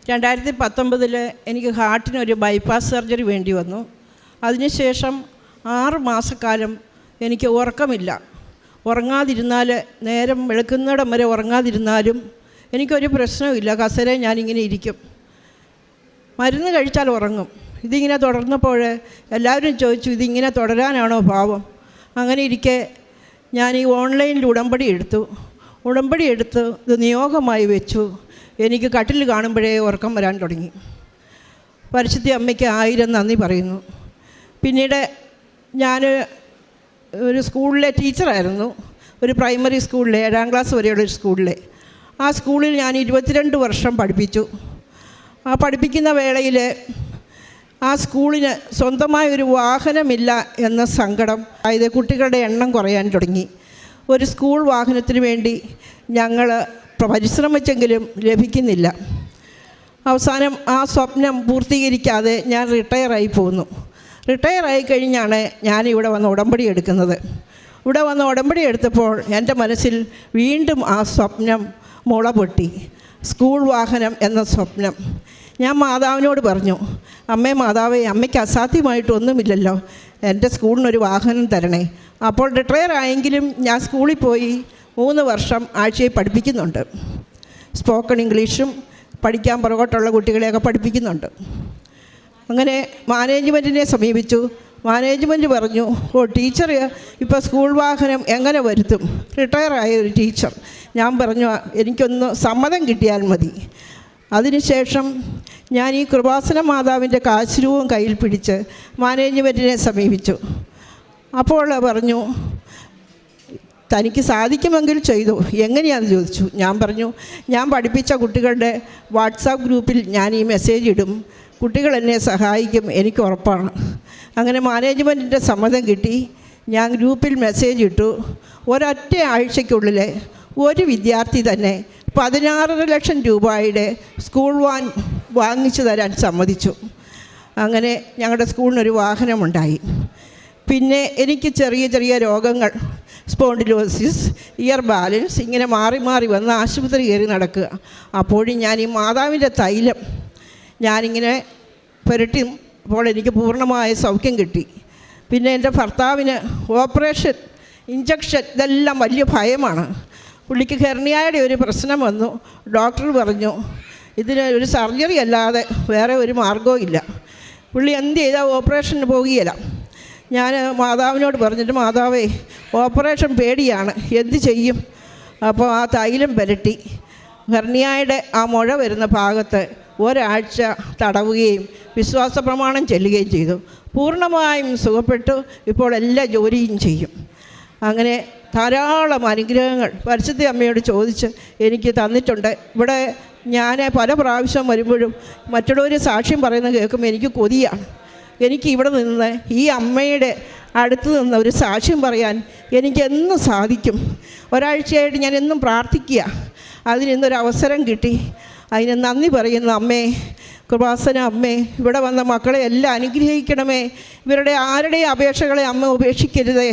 2019 എനിക്ക് ഹാർട്ടിനൊരു bypass surgery വേണ്ടി വന്നു. അതിനുശേഷം 6 മാസക്കാലം എനിക്ക് ഉറക്കമില്ല. ഉറങ്ങാതിരുന്നാൽ നേരം വെളുക്കുന്നിടം വരെ ഉറങ്ങാതിരുന്നാലും എനിക്കൊരു പ്രശ്നമില്ല. കസേരയിൽ ഞാനിങ്ങനെ ഇരിക്കും. മരുന്ന് കഴിച്ചാൽ ഉറങ്ങും. ഇതിങ്ങനെ തുടർന്നപ്പോൾ എല്ലാവരും ചോദിച്ചു, ഇതിങ്ങനെ തുടരാനാണോ ഭാവം? അങ്ങനെ ഇരിക്കെ ഞാൻ ഈ ഓൺലൈനിൽ ഉടമ്പടി എടുത്ത് ഇത് നിയോഗമായി വെച്ചു. എനിക്ക് കട്ടിൽ കാണുമ്പോഴേ ഉറക്കം വരാൻ തുടങ്ങി. പരിശുദ്ധ അമ്മയ്ക്ക് 1000 നന്ദി പറയുന്നു. പിന്നീട് ഞാൻ ഒരു സ്കൂളിലെ ടീച്ചറായിരുന്നു. ഒരു പ്രൈമറി സ്കൂളിലെ 7ാം ക്ലാസ് വരെയുള്ള ഒരു സ്കൂളിലെ. ആ സ്കൂളിൽ ഞാൻ 22 വർഷം പഠിപ്പിച്ചു. ആ പഠിപ്പിക്കുന്ന വേളയിൽ ആ സ്കൂളിന് സ്വന്തമായൊരു വാഹനമില്ല എന്ന സങ്കടം. അതായത് കുട്ടികളുടെ എണ്ണം കുറയാൻ തുടങ്ങി. ഒരു സ്കൂൾ വാഹനത്തിന് വേണ്ടി ഞങ്ങൾ പരിശ്രമിച്ചെങ്കിലും ലഭിക്കുന്നില്ല. അവസാനം ആ സ്വപ്നം പൂർത്തീകരിക്കാതെ ഞാൻ റിട്ടയറായി പോന്നു. റിട്ടയറായി കഴിഞ്ഞാണ് ഞാനിവിടെ വന്ന് ഉടമ്പടി എടുക്കുന്നത്. ഇവിടെ വന്ന് ഉടമ്പടി എടുത്തപ്പോൾ എൻ്റെ മനസ്സിൽ വീണ്ടും ആ സ്വപ്നം മുള പൊട്ടി. സ്കൂൾ വാഹനം എന്ന സ്വപ്നം. ഞാൻ മാതാവിനോട് പറഞ്ഞു, മാതാവേ, അമ്മയ്ക്ക് അസാധ്യമായിട്ടൊന്നുമില്ലല്ലോ, എൻ്റെ സ്കൂളിനൊരു വാഹനം തരണേ. അപ്പോൾ റിട്ടയർ ആയെങ്കിലും ഞാൻ സ്കൂളിൽ പോയി 3 വർഷം ആഴ്ചയിൽ പഠിപ്പിക്കുന്നുണ്ട്. സ്പോക്കൺ ഇംഗ്ലീഷും പഠിക്കാൻ പുറകോട്ടുള്ള കുട്ടികളെയൊക്കെ പഠിപ്പിക്കുന്നുണ്ട്. അങ്ങനെ മാനേജ്മെൻറ്റിനെ സമീപിച്ചു. മാനേജ്മെൻറ്റ് പറഞ്ഞു, ടീച്ചർ ഇപ്പോൾ സ്കൂൾ വാഹനം എങ്ങനെ വരുത്തും? റിട്ടയറായ ഒരു ടീച്ചർ. ഞാൻ പറഞ്ഞു, എനിക്കൊന്ന് സമ്മതം കിട്ടിയാൽ മതി. അതിനുശേഷം ഞാൻ ഈ കൃപാസന മാതാവിൻ്റെ കാശുരൂപം കയ്യിൽ പിടിച്ച് മാനേജ്മെൻറ്റിനെ സമീപിച്ചു. അപ്പോൾ പറഞ്ഞു, തനിക്ക് സാധിക്കുമെങ്കിൽ ചെയ്തു, എങ്ങനെയാണെന്ന് ചോദിച്ചു. ഞാൻ പറഞ്ഞു, ഞാൻ പഠിപ്പിച്ച കുട്ടികളുടെ വാട്സാപ്പ് ഗ്രൂപ്പിൽ ഞാൻ ഈ മെസ്സേജ് ഇടും, കുട്ടികൾ എന്നെ സഹായിക്കും, എനിക്ക് ഉറപ്പാണ്. അങ്ങനെ മാനേജ്മെൻറ്റിൻ്റെ സമ്മതം കിട്ടി. ഞാൻ ഗ്രൂപ്പിൽ മെസ്സേജ് ഇട്ടു. ഒരൊറ്റ ആഴ്ചയ്ക്കുള്ളിൽ ഒരു വിദ്യാർത്ഥി തന്നെ 16.5 ലക്ഷം രൂപയുടെ സ്കൂൾ വാൻ വാങ്ങിച്ചു തരാൻ സമ്മതിച്ചു. അങ്ങനെ ഞങ്ങളുടെ സ്കൂളിനൊരു വാഹനമുണ്ടായി. പിന്നെ എനിക്ക് ചെറിയ ചെറിയ രോഗങ്ങൾ, സ്പോണ്ടിലോസിസ്, ഇയർ ബാലൻസ്, ഇങ്ങനെ മാറി മാറി വന്ന് ആശുപത്രി കയറി നടക്കുക. അപ്പോഴും ഞാൻ ഈ മാതാവിൻ്റെ തൈലം ഞാനിങ്ങനെ പുരട്ടി. അപ്പോൾ എനിക്ക് പൂർണ്ണമായ സൗഖ്യം കിട്ടി. പിന്നെ എൻ്റെ ഭർത്താവിന് ഓപ്പറേഷൻ, ഇഞ്ചക്ഷൻ, ഇതെല്ലാം വലിയ ഭയമാണ്. പുള്ളിക്ക് ഹെർണിയയുടെ ഒരു പ്രശ്നം വന്നു. ഡോക്ടർ പറഞ്ഞു, ഇതിന് ഒരു സർജറി അല്ലാതെ വേറെ ഒരു മാർഗവും ഇല്ല. പുള്ളി എന്ത് ചെയ്താൽ ഓപ്പറേഷന് പോകുകയില്ല. ഞാൻ മാതാവിനോട് പറഞ്ഞിട്ട്, മാതാവേ, ഓപ്പറേഷൻ പേടിയാണ്, എന്ത് ചെയ്യും? അപ്പോൾ ആ തൈലം പുരട്ടി ഹെർണിയയുടെ ആ മുഴ വരുന്ന ഭാഗത്ത് ഒരാഴ്ച തടവുകയും വിശ്വാസ പ്രമാണം ചെല്ലുകയും ചെയ്തു. പൂർണ്ണമായും സുഖപ്പെട്ടു. ഇപ്പോൾ എല്ലാ ജോലിയും ചെയ്യും. അങ്ങനെ ധാരാളം അനുഗ്രഹങ്ങൾ പരിശുദ്ധ അമ്മയോട് ചോദിച്ച് എനിക്ക് തന്നിട്ടുണ്ട്. ഇവിടെ ഞാൻ പല പ്രാവശ്യം വരുമ്പോഴും മറ്റുള്ളവർ സാക്ഷ്യം പറയുന്നത് കേൾക്കുമ്പോൾ എനിക്ക് കൊതിയാണ്. എനിക്ക് ഇവിടെ നിന്ന് ഈ അമ്മയുടെ അടുത്ത് നിന്ന് ഒരു സാക്ഷ്യം പറയാൻ എനിക്കെന്നും സാധിക്കും. ഒരാഴ്ചയായിട്ട് ഞാൻ എന്നും പ്രാർത്ഥിക്കുക. അതിനിന്നൊരു അവസരം കിട്ടി. അതിന് നന്ദി പറയുന്നു. അമ്മേ, കൃപാസന അമ്മേ, ഇവിടെ വന്ന മക്കളെ എല്ലാം അനുഗ്രഹിക്കണമേ. ഇവരുടെ ആരുടെയും അപേക്ഷകളെ അമ്മ ഉപേക്ഷിക്കരുതേ.